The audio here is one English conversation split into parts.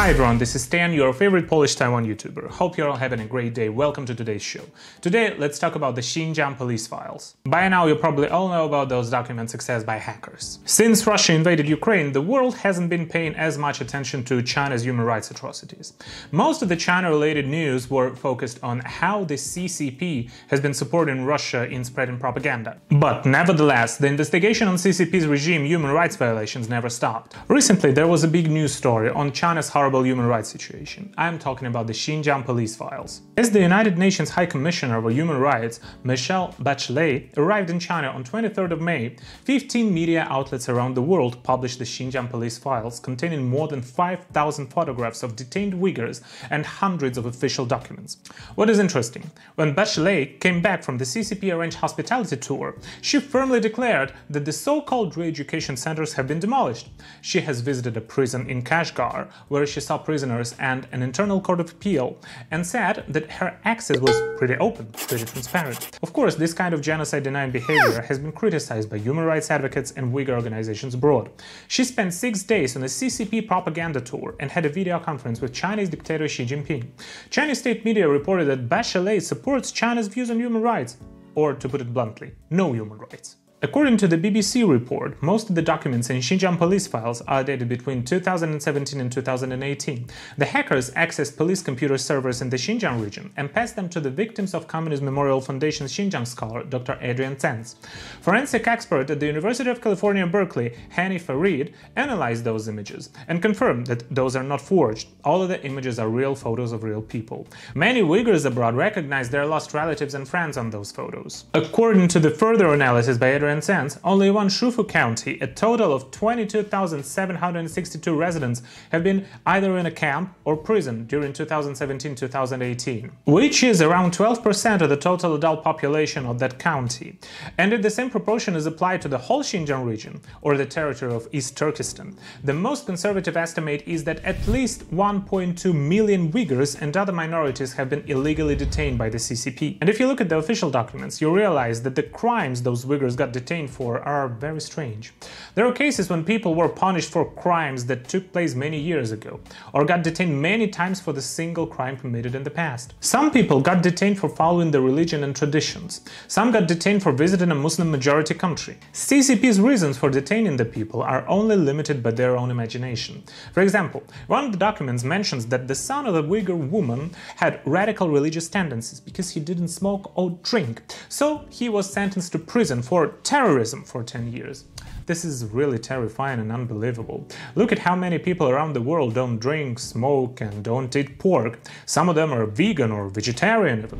Hi everyone, this is Stan, your favorite Polish Taiwan YouTuber. Hope you're all having a great day. Welcome to today's show. Today, let's talk about the Xinjiang Police Files. By now, you probably all know about those documents accessed by hackers. Since Russia invaded Ukraine, the world hasn't been paying as much attention to China's human rights atrocities. Most of the China-related news were focused on how the CCP has been supporting Russia in spreading propaganda. But nevertheless, the investigation on CCP's regime human rights violations never stopped. Recently, there was a big news story on China's horrible human rights situation. I'm talking about the Xinjiang Police Files. As the United Nations High Commissioner for Human Rights, Michelle Bachelet, arrived in China on 23rd of May, 15 media outlets around the world published the Xinjiang Police Files, containing more than 5,000 photographs of detained Uyghurs and hundreds of official documents. What is interesting, when Bachelet came back from the CCP-arranged hospitality tour, she firmly declared that the so-called re-education centers have been demolished. She has visited a prison in Kashgar, where she saw prisoners and an internal court of appeal, and said that her access was pretty open, pretty transparent. Of course, this kind of genocide-denying behavior has been criticized by human rights advocates and Uyghur organizations abroad. She spent 6 days on a CCP propaganda tour and had a video conference with Chinese dictator Xi Jinping. Chinese state media reported that Bachelet supports China's views on human rights, or to put it bluntly, no human rights. According to the BBC report, most of the documents in Xinjiang Police Files are dated between 2017 and 2018. The hackers accessed police computer servers in the Xinjiang region and passed them to the Victims of Communist Memorial Foundation's Xinjiang scholar, Dr. Adrian Zenz. Forensic expert at the University of California, Berkeley, Hani Farid, analyzed those images and confirmed that those are not forged. All of the images are real photos of real people. Many Uyghurs abroad recognize their lost relatives and friends on those photos. According to the further analysis by Adrian Zenz, only in Shufu County, a total of 22,762 residents have been either in a camp or prison during 2017-2018, which is around 12% of the total adult population of that county. And if the same proportion is applied to the whole Xinjiang region, or the territory of East Turkestan, the most conservative estimate is that at least 1.2 million Uyghurs and other minorities have been illegally detained by the CCP. And if you look at the official documents, you realize that the crimes those Uyghurs got detained for are very strange. There are cases when people were punished for crimes that took place many years ago, or got detained many times for the single crime committed in the past. Some people got detained for following the religion and traditions. Some got detained for visiting a Muslim-majority country. CCP's reasons for detaining the people are only limited by their own imagination. For example, one of the documents mentions that the son of a Uyghur woman had radical religious tendencies because he didn't smoke or drink, so he was sentenced to prison for terrorism for 10 years. This is really terrifying and unbelievable. Look at how many people around the world don't drink, smoke, and don't eat pork. Some of them are vegan or vegetarian even.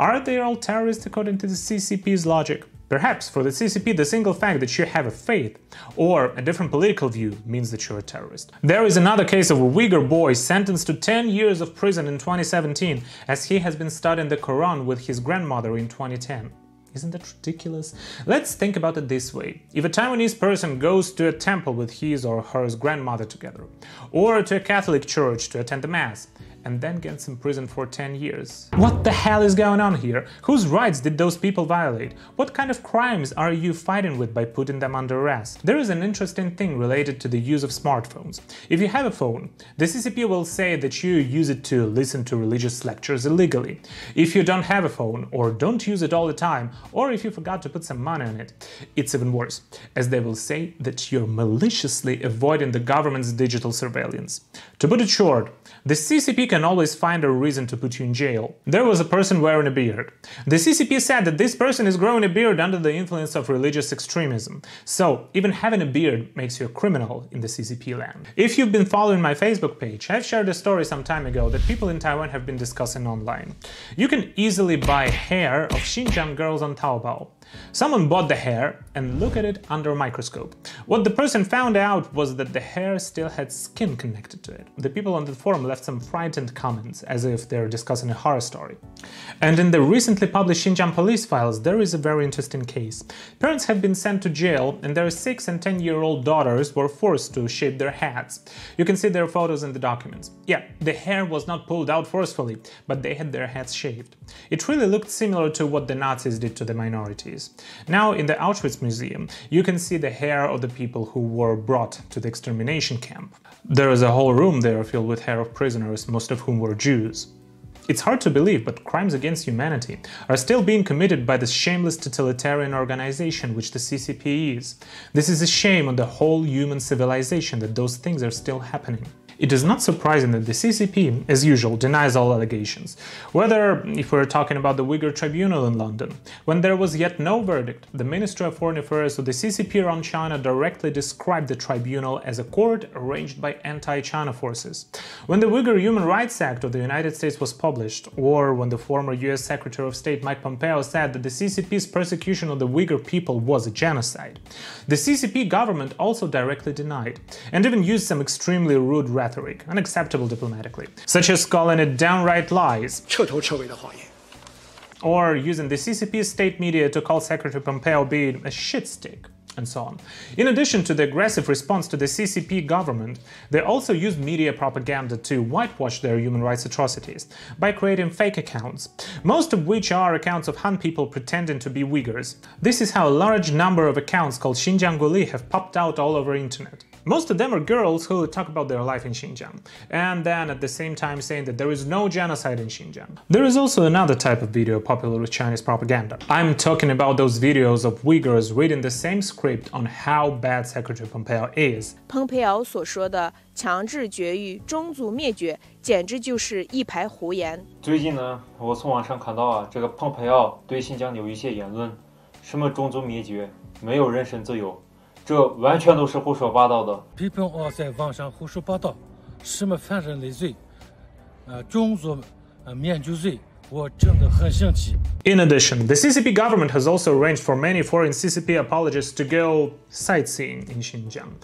Are they all terrorists according to the CCP's logic? Perhaps for the CCP, the single fact that you have a faith or a different political view means that you're a terrorist. There is another case of a Uyghur boy sentenced to 10 years of prison in 2017 as he has been studying the Quran with his grandmother in 2010. Isn't that ridiculous? Let's think about it this way. If a Taiwanese person goes to a temple with his or her grandmother together, or to a Catholic church to attend the Mass, and then gets imprisoned for 10 years. What the hell is going on here? Whose rights did those people violate? What kind of crimes are you fighting with by putting them under arrest? There is an interesting thing related to the use of smartphones. If you have a phone, the CCP will say that you use it to listen to religious lectures illegally. If you don't have a phone, or don't use it all the time, or if you forgot to put some money on it, it's even worse, as they will say that you're maliciously avoiding the government's digital surveillance. To put it short, the CCP can always find a reason to put you in jail. There was a person wearing a beard. The CCP said that this person is growing a beard under the influence of religious extremism. So, even having a beard makes you a criminal in the CCP land. If you've been following my Facebook page, I've shared a story some time ago that people in Taiwan have been discussing online. You can easily buy hair of Xinjiang girls on Taobao. Someone bought the hair and looked at it under a microscope. What the person found out was that the hair still had skin connected to it. The people on the forum left some frightened comments, as if they're discussing a horror story. And in the recently published Xinjiang Police Files, there is a very interesting case. Parents have been sent to jail, and their 6- and 10-year-old daughters were forced to shave their heads. You can see their photos in the documents. Yeah, the hair was not pulled out forcefully, but they had their heads shaved. It really looked similar to what the Nazis did to the minorities. atrocities. Now, in the Auschwitz Museum, you can see the hair of the people who were brought to the extermination camp. There is a whole room there filled with hair of prisoners, most of whom were Jews. It's hard to believe, but crimes against humanity are still being committed by this shameless totalitarian organization which the CCP is. This is a shame on the whole human civilization that those things are still happening. It is not surprising that the CCP, as usual, denies all allegations. Whether if we're talking about the Uyghur tribunal in London, when there was yet no verdict, the Ministry of Foreign Affairs of the CCP around China directly described the tribunal as a court arranged by anti-China forces. When the Uyghur Human Rights Act of the United States was published, or when the former US Secretary of State Mike Pompeo said that the CCP's persecution of the Uyghur people was a genocide, the CCP government also directly denied, and even used some extremely rude rhetoric, unacceptable diplomatically, such as calling it downright lies, or using the CCP state media to call Secretary Pompeo being a shitstick, and so on. In addition to the aggressive response to the CCP government, they also used media propaganda to whitewash their human rights atrocities by creating fake accounts, most of which are accounts of Han people pretending to be Uyghurs. This is how a large number of accounts called Xinjiang Police have popped out all over the internet. Most of them are girls who talk about their life in Xinjiang, and then at the same time saying that there is no genocide in Xinjiang. There is also another type of video popular with Chinese propaganda. I'm talking about those videos of Uyghurs reading the same script on how bad Secretary Pompeo is. Pompeo 所说的强制绝育、种族灭绝，简直就是一排胡言。最近呢，我从网上看到这个蓬佩奥对新疆有一些言论，什么种族灭绝，没有人身自由。 这完全都是胡说八道的。批评我在网上胡说八道，什么反人类罪，种族灭绝罪，我真的很生气。 In addition, the CCP government has also arranged for many foreign CCP apologists to go sightseeing in Xinjiang.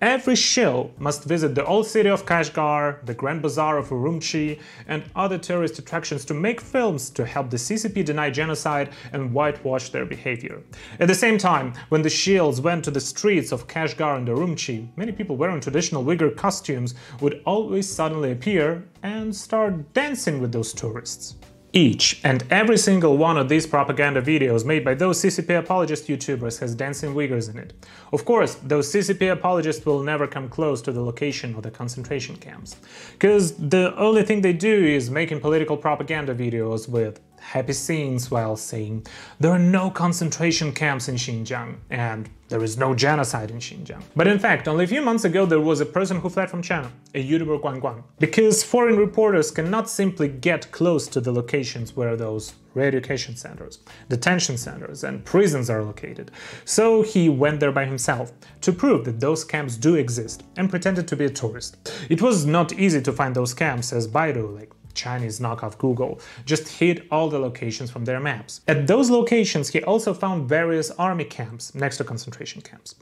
Every shill must visit the old city of Kashgar, the Grand Bazaar of Urumqi, and other tourist attractions to make films to help the CCP deny genocide and whitewash their behavior. At the same time, when the shills went to the streets of Kashgar and Urumqi, many people wearing traditional Uyghur costumes would always suddenly appear and start dancing with those tourists. Each and every single one of these propaganda videos made by those CCP apologist YouTubers has dancing Uyghurs in it. Of course, those CCP apologists will never come close to the location of the concentration camps, because the only thing they do is making political propaganda videos with happy scenes while saying there are no concentration camps in Xinjiang and there is no genocide in Xinjiang. But in fact, only a few months ago there was a person who fled from China, a YouTuber Guan Guan, because foreign reporters cannot simply get close to the locations where those re-education centers, detention centers and prisons are located. So he went there by himself to prove that those camps do exist and pretended to be a tourist. It was not easy to find those camps, as Baidu, like Chinese knockoff Google, just hid all the locations from their maps. At those locations he also found various army camps next to concentration camps.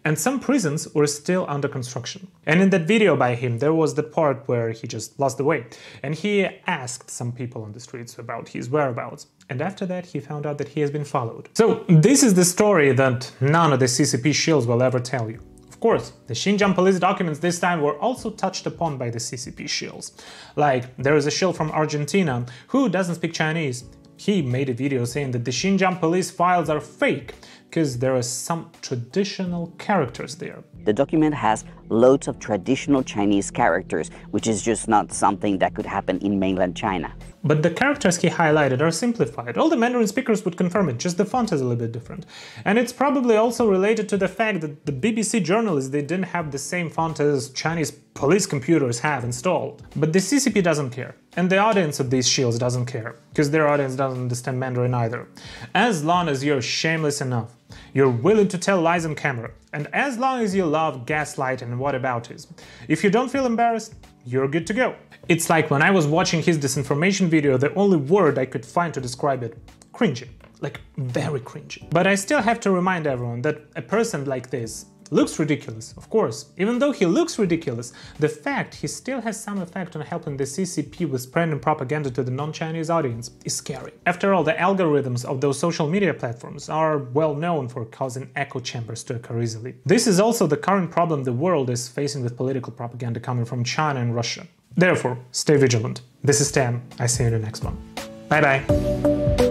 And some prisons were still under construction. And in that video by him there was the part where he just lost the way, and he asked some people on the streets about his whereabouts. And after that he found out that he has been followed. So this is the story that none of the CCP shills will ever tell you. Of course, the Xinjiang police documents this time were also touched upon by the CCP shills. Like, there is a shill from Argentina who doesn't speak Chinese. He made a video saying that the Xinjiang police files are fake because there are some traditional characters there. The document has loads of traditional Chinese characters, which is just not something that could happen in mainland China. But the characters he highlighted are simplified. All the Mandarin speakers would confirm it, just the font is a little bit different. And it's probably also related to the fact that the BBC journalists, they didn't have the same font as Chinese police computers have installed. But the CCP doesn't care. And the audience of these shields doesn't care, because their audience doesn't understand Mandarin either. As long as you're shameless enough, you're willing to tell lies on camera, and as long as you love gaslight and whataboutism, if you don't feel embarrassed, you're good to go. It's like when I was watching his disinformation video, the only word I could find to describe it, cringy. Like, very cringy. But I still have to remind everyone that a person like this looks ridiculous, of course. Even though he looks ridiculous, the fact he still has some effect on helping the CCP with spreading propaganda to the non-Chinese audience is scary. After all, the algorithms of those social media platforms are well known for causing echo chambers to occur easily. This is also the current problem the world is facing with political propaganda coming from China and Russia. Therefore, stay vigilant. This is Stan. I see you in the next one. Bye bye.